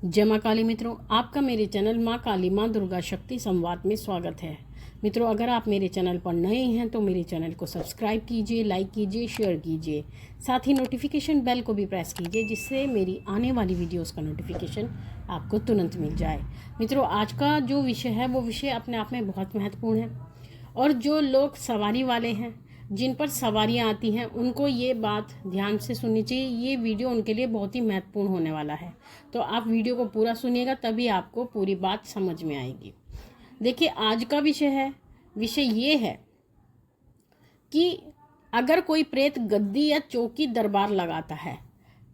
जय माँ काली। मित्रों, आपका मेरे चैनल माँ काली माँ दुर्गा शक्ति संवाद में स्वागत है। मित्रों, अगर आप मेरे चैनल पर नए हैं तो मेरे चैनल को सब्सक्राइब कीजिए, लाइक कीजिए, शेयर कीजिए, साथ ही नोटिफिकेशन बेल को भी प्रेस कीजिए, जिससे मेरी आने वाली वीडियोस का नोटिफिकेशन आपको तुरंत मिल जाए। मित्रों, आज का जो विषय है वो विषय अपने आप में बहुत महत्वपूर्ण है और जो लोग सवारी वाले हैं, जिन पर सवारियां आती हैं, उनको ये बात ध्यान से सुननी चाहिए। ये वीडियो उनके लिए बहुत ही महत्वपूर्ण होने वाला है, तो आप वीडियो को पूरा सुनिएगा, तभी आपको पूरी बात समझ में आएगी। देखिए, आज का विषय ये है कि अगर कोई प्रेत गद्दी या चौकी दरबार लगाता है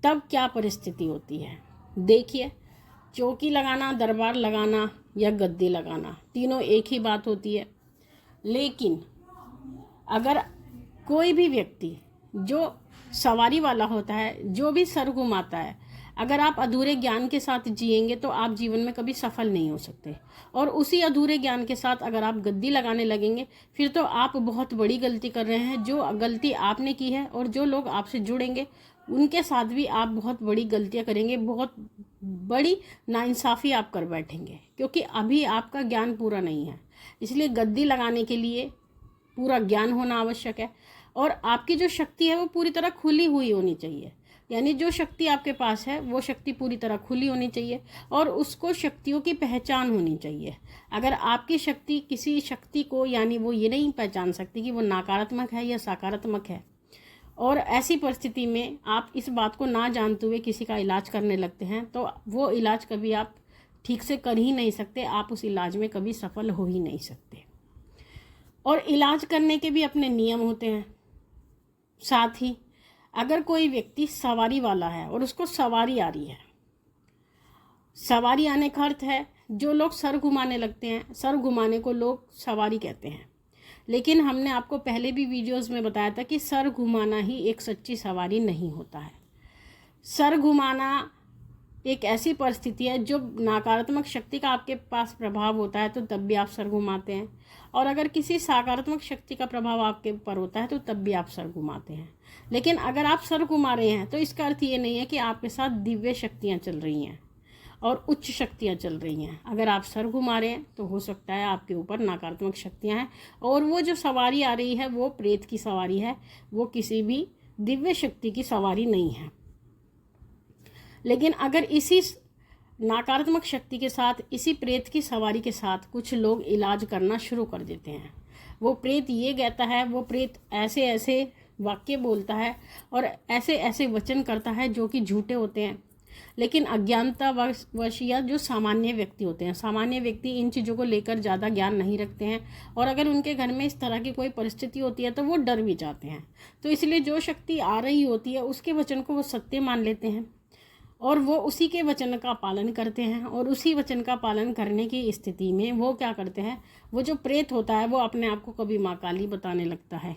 तब क्या परिस्थिति होती है। देखिए, चौकी लगाना, दरबार लगाना या गद्दी लगाना, तीनों एक ही बात होती है। लेकिन अगर कोई भी व्यक्ति जो सवारी वाला होता है, जो भी सर घुमाता है, अगर आप अधूरे ज्ञान के साथ जिएंगे तो आप जीवन में कभी सफल नहीं हो सकते। और उसी अधूरे ज्ञान के साथ अगर आप गद्दी लगाने लगेंगे फिर तो आप बहुत बड़ी गलती कर रहे हैं। जो गलती आपने की है और जो लोग आपसे जुड़ेंगे उनके साथ भी आप बहुत बड़ी गलतियां करेंगे, बहुत बड़ी नाइंसाफ़ी आप कर बैठेंगे, क्योंकि अभी आपका ज्ञान पूरा नहीं है। इसलिए गद्दी लगाने के लिए पूरा ज्ञान होना आवश्यक है और आपकी जो शक्ति है वो पूरी तरह खुली हुई होनी चाहिए। यानी जो शक्ति आपके पास है वो शक्ति पूरी तरह खुली होनी चाहिए और उसको शक्तियों की पहचान होनी चाहिए। अगर आपकी शक्ति किसी शक्ति को, यानी वो ये नहीं पहचान सकती कि वो नकारात्मक है या सकारात्मक है, और ऐसी परिस्थिति में आप इस बात को ना जानते हुए किसी का इलाज करने लगते हैं, तो वो इलाज कभी आप ठीक से कर ही नहीं सकते। आप उस इलाज में कभी सफल हो ही नहीं सकते। और इलाज करने के भी अपने नियम होते हैं। साथ ही अगर कोई व्यक्ति सवारी वाला है और उसको सवारी आ रही है, सवारी आने का अर्थ है जो लोग सर घुमाने लगते हैं, सर घुमाने को लोग सवारी कहते हैं। लेकिन हमने आपको पहले भी वीडियोस में बताया था कि सर घुमाना ही एक सच्ची सवारी नहीं होता है। सर घुमाना एक ऐसी परिस्थिति है जो नकारात्मक शक्ति का आपके पास प्रभाव होता है तो तब भी आप सर घुमाते हैं, और अगर किसी सकारात्मक शक्ति का प्रभाव आपके ऊपर होता है तो तब भी आप सर घुमाते हैं। लेकिन अगर आप सर घुमा रहे हैं तो इसका अर्थ ये नहीं है कि आपके साथ दिव्य शक्तियाँ चल रही हैं और उच्च शक्तियाँ चल रही हैं। अगर आप सर घुमा रहे हैं तो हो सकता है आपके ऊपर नकारात्मक शक्तियाँ हैं और वो जो सवारी आ रही है वो प्रेत की सवारी है, वो किसी भी दिव्य शक्ति की सवारी नहीं है। लेकिन अगर इसी नकारात्मक शक्ति के साथ, इसी प्रेत की सवारी के साथ कुछ लोग इलाज करना शुरू कर देते हैं, वो प्रेत ये कहता है, वो प्रेत ऐसे ऐसे वाक्य बोलता है और ऐसे ऐसे वचन करता है जो कि झूठे होते हैं। लेकिन अज्ञानता वश या जो सामान्य व्यक्ति होते हैं, सामान्य व्यक्ति इन चीज़ों को लेकर ज़्यादा ज्ञान नहीं रखते हैं और अगर उनके घर में इस तरह की कोई परिस्थिति होती है तो वो डर भी जाते हैं। तो इसलिए जो शक्ति आ रही होती है उसके वचन को वो सत्य मान लेते हैं और वो उसी के वचन का पालन करते हैं। और उसी वचन का पालन करने की स्थिति में वो क्या करते हैं, वो जो प्रेत होता है वो अपने आप को कभी माँ काली बताने लगता है,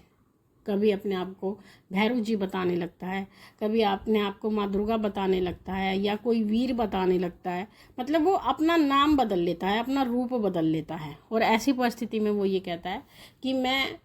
कभी अपने आप को भैरव जी बताने लगता है, कभी अपने आप को माँ दुर्गा बताने लगता है या कोई वीर बताने लगता है। मतलब वो अपना नाम बदल लेता है, अपना रूप बदल लेता है। और ऐसी परिस्थिति में वो ये कहता है कि मैं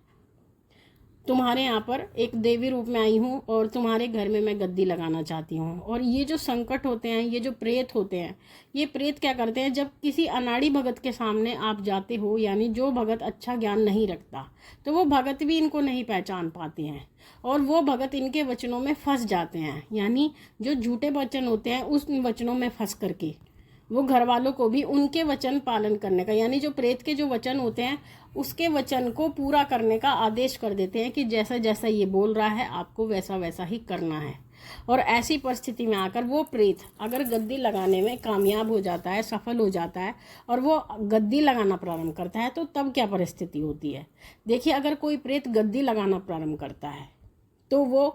तुम्हारे यहाँ पर एक देवी रूप में आई हूँ और तुम्हारे घर में मैं गद्दी लगाना चाहती हूँ। और ये जो संकट होते हैं, ये जो प्रेत होते हैं, ये प्रेत क्या करते हैं, जब किसी अनाड़ी भगत के सामने आप जाते हो, यानी जो भगत अच्छा ज्ञान नहीं रखता, तो वो भगत भी इनको नहीं पहचान पाते हैं और वो भगत इनके वचनों में फंस जाते हैं। यानी जो झूठे वचन होते हैं उस वचनों में फंस करके वो घर वालों को भी उनके वचन पालन करने का, यानी जो प्रेत के जो वचन होते हैं उसके वचन को पूरा करने का आदेश कर देते हैं कि जैसा जैसा ये बोल रहा है आपको वैसा वैसा ही करना है। और ऐसी परिस्थिति में आकर वो प्रेत अगर गद्दी लगाने में कामयाब हो जाता है, सफल हो जाता है और वो गद्दी लगाना प्रारंभ करता है, तो तब क्या परिस्थिति होती है। देखिए, अगर कोई प्रेत गद्दी लगाना प्रारंभ करता है तो वो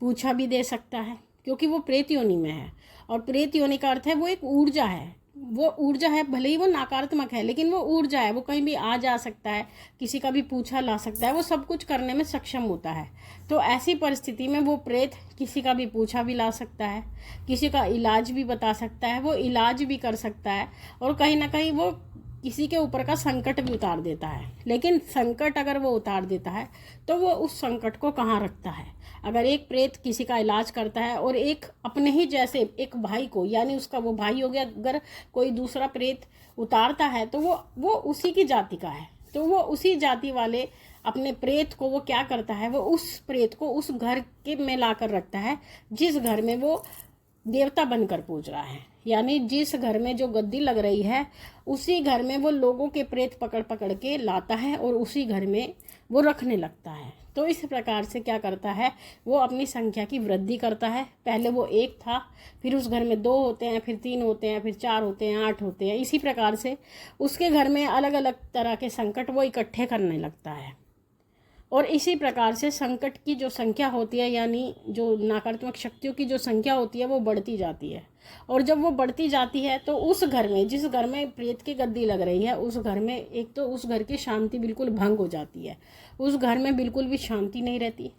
पूछा भी दे सकता है, क्योंकि वो प्रेत योनि में है। और प्रेत योनि का अर्थ है वो एक ऊर्जा है। वो ऊर्जा है, भले ही वो नकारात्मक है लेकिन वो ऊर्जा है, वो कहीं भी आ जा सकता है, किसी का भी पूछा ला सकता है, वो सब कुछ करने में सक्षम होता है। तो ऐसी परिस्थिति में वो प्रेत किसी का भी पूछा भी ला सकता है, किसी का इलाज भी बता सकता है, वो इलाज भी कर सकता है और कहीं ना कहीं वो किसी के ऊपर का संकट भी उतार देता है। लेकिन संकट अगर वो उतार देता है तो वो उस संकट को कहाँ रखता है। अगर एक प्रेत किसी का इलाज करता है और एक अपने ही जैसे एक भाई को, यानी उसका वो भाई हो गया, अगर कोई दूसरा प्रेत उतारता है तो वो उसी की जाति का है, तो वो उसी जाति वाले अपने प्रेत को वो क्या करता है, वो उस प्रेत को उस घर के में ला कर रखता है जिस घर में वो देवता बनकर पूज रहा है। यानी जिस घर में जो गद्दी लग रही है उसी घर में वो लोगों के प्रेत पकड़ पकड़ के लाता है और उसी घर में वो रखने लगता है। तो इस प्रकार से क्या करता है, वो अपनी संख्या की वृद्धि करता है। पहले वो 1 था, फिर उस घर में 2 होते हैं, फिर 3 होते हैं, फिर 4 होते हैं, 8 होते हैं। इसी प्रकार से उसके घर में अलग अलग तरह के संकट वो इकट्ठे करने लगता है। और इसी प्रकार से संकट की जो संख्या होती है, यानी जो नकारात्मक शक्तियों की जो संख्या होती है, वो बढ़ती जाती है। और जब वो बढ़ती जाती है तो उस घर में, जिस घर में प्रेत की गद्दी लग रही है, उस घर में एक तो उस घर की शांति बिल्कुल भंग हो जाती है। उस घर में बिल्कुल भी शांति नहीं रहती।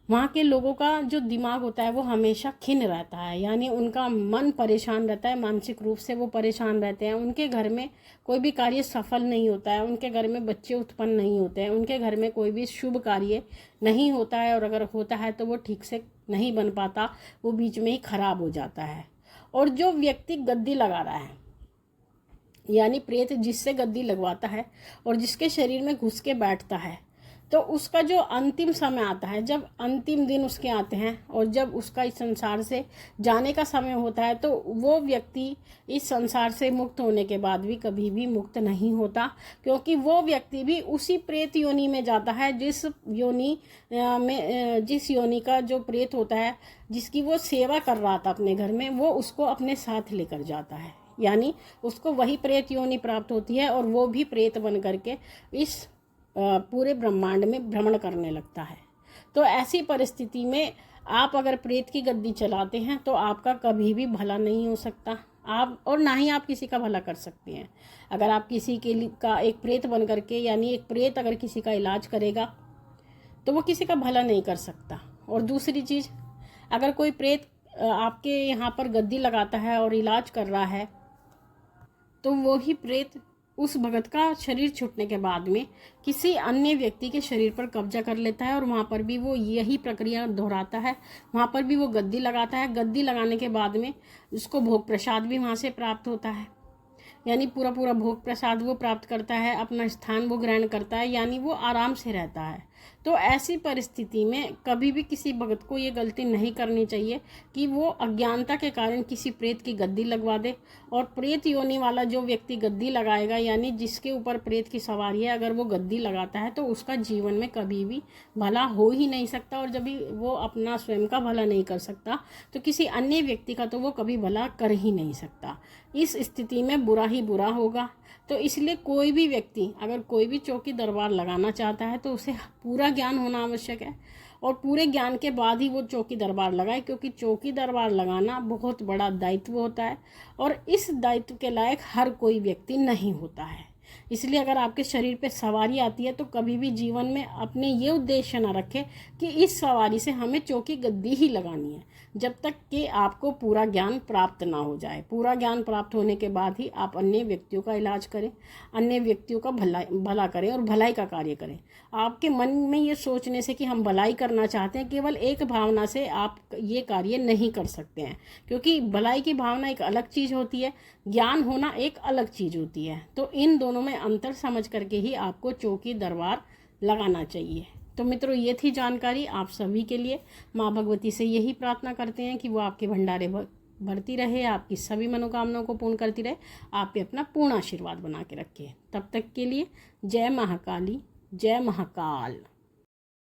वहाँ के लोगों का जो दिमाग होता है वो हमेशा खिन्न रहता है, यानी उनका मन परेशान रहता है, मानसिक रूप से वो परेशान रहते हैं। उनके घर में कोई भी कार्य सफल नहीं होता है, उनके घर में बच्चे उत्पन्न नहीं होते हैं, उनके घर में कोई भी शुभ कार्य नहीं होता है, और अगर होता है तो वो ठीक से नहीं बन पाता, वो बीच में ही खराब हो जाता है। और जो व्यक्ति गद्दी लगा रहा है, यानी प्रेत जिससे गद्दी लगवाता है और जिसके शरीर में घुस के बैठता है, तो उसका जो अंतिम समय आता है, जब अंतिम दिन उसके आते हैं और जब उसका इस संसार से जाने का समय होता है, तो वो व्यक्ति इस संसार से मुक्त होने के बाद भी कभी भी मुक्त नहीं होता, क्योंकि वो व्यक्ति भी उसी प्रेत योनि में जाता है जिस योनि का जो प्रेत होता है, जिसकी वो सेवा कर रहा था अपने घर में, वो उसको अपने साथ लेकर जाता है। यानी उसको वही प्रेत योनि प्राप्त होती है और वो भी प्रेत बन करके इस पूरे ब्रह्मांड में भ्रमण करने लगता है। तो ऐसी परिस्थिति में आप अगर प्रेत की गद्दी चलाते हैं तो आपका कभी भी भला नहीं हो सकता, आप और ना ही आप किसी का भला कर सकते हैं। अगर आप किसी का एक प्रेत बन करके, यानी एक प्रेत अगर किसी का इलाज करेगा तो वो किसी का भला नहीं कर सकता। और दूसरी चीज़, अगर कोई प्रेत आपके यहाँ पर गद्दी लगाता है और इलाज कर रहा है, तो वो ही प्रेत उस भगत का शरीर छूटने के बाद में किसी अन्य व्यक्ति के शरीर पर कब्जा कर लेता है और वहाँ पर भी वो यही प्रक्रिया दोहराता है। वहाँ पर भी वो गद्दी लगाता है। गद्दी लगाने के बाद में उसको भोग प्रसाद भी वहाँ से प्राप्त होता है, यानी पूरा पूरा भोग प्रसाद वो प्राप्त करता है, अपना स्थान वो ग्रहण करता है, यानी वो आराम से रहता है। तो ऐसी परिस्थिति में कभी भी किसी भगत को ये गलती नहीं करनी चाहिए कि वो अज्ञानता के कारण किसी प्रेत की गद्दी लगवा दे। और प्रेत योनि वाला जो व्यक्ति गद्दी लगाएगा, यानी जिसके ऊपर प्रेत की सवारी है, अगर वो गद्दी लगाता है तो उसका जीवन में कभी भी भला हो ही नहीं सकता। और जब भी वो अपना स्वयं का भला नहीं कर सकता तो किसी अन्य व्यक्ति का तो वो कभी भला कर ही नहीं सकता। इस स्थिति में बुरा ही बुरा होगा। तो इसलिए कोई भी व्यक्ति अगर कोई भी चौकी दरबार लगाना चाहता है तो उसे पूरा ज्ञान होना आवश्यक है, और पूरे ज्ञान के बाद ही वो चौकी दरबार लगाए, क्योंकि चौकी दरबार लगाना बहुत बड़ा दायित्व होता है और इस दायित्व के लायक हर कोई व्यक्ति नहीं होता है। इसलिए अगर आपके शरीर पे सवारी आती है तो कभी भी जीवन में अपने ये उद्देश्य ना रखें कि इस सवारी से हमें चौकी गद्दी ही लगानी है, जब तक कि आपको पूरा ज्ञान प्राप्त ना हो जाए। पूरा ज्ञान प्राप्त होने के बाद ही आप अन्य व्यक्तियों का इलाज करें, अन्य व्यक्तियों का भला करें और भलाई का कार्य करें। आपके मन में ये सोचने से कि हम भलाई करना चाहते हैं, केवल एक भावना से आप ये कार्य नहीं कर सकते हैं, क्योंकि भलाई की भावना एक अलग चीज़ होती है, ज्ञान होना एक अलग चीज़ होती है। तो इन दोनों में अंतर समझ करके ही आपको चौकी दरबार लगाना चाहिए। तो मित्रों, ये थी जानकारी आप सभी के लिए। माँ भगवती से यही प्रार्थना करते हैं कि वो आपके भंडारे भरती रहे, आपकी सभी मनोकामनाओं को पूर्ण करती रहे, आप पे अपना पूर्ण आशीर्वाद बना के रखे। तब तक के लिए जय महाकाली, जय महाकाल।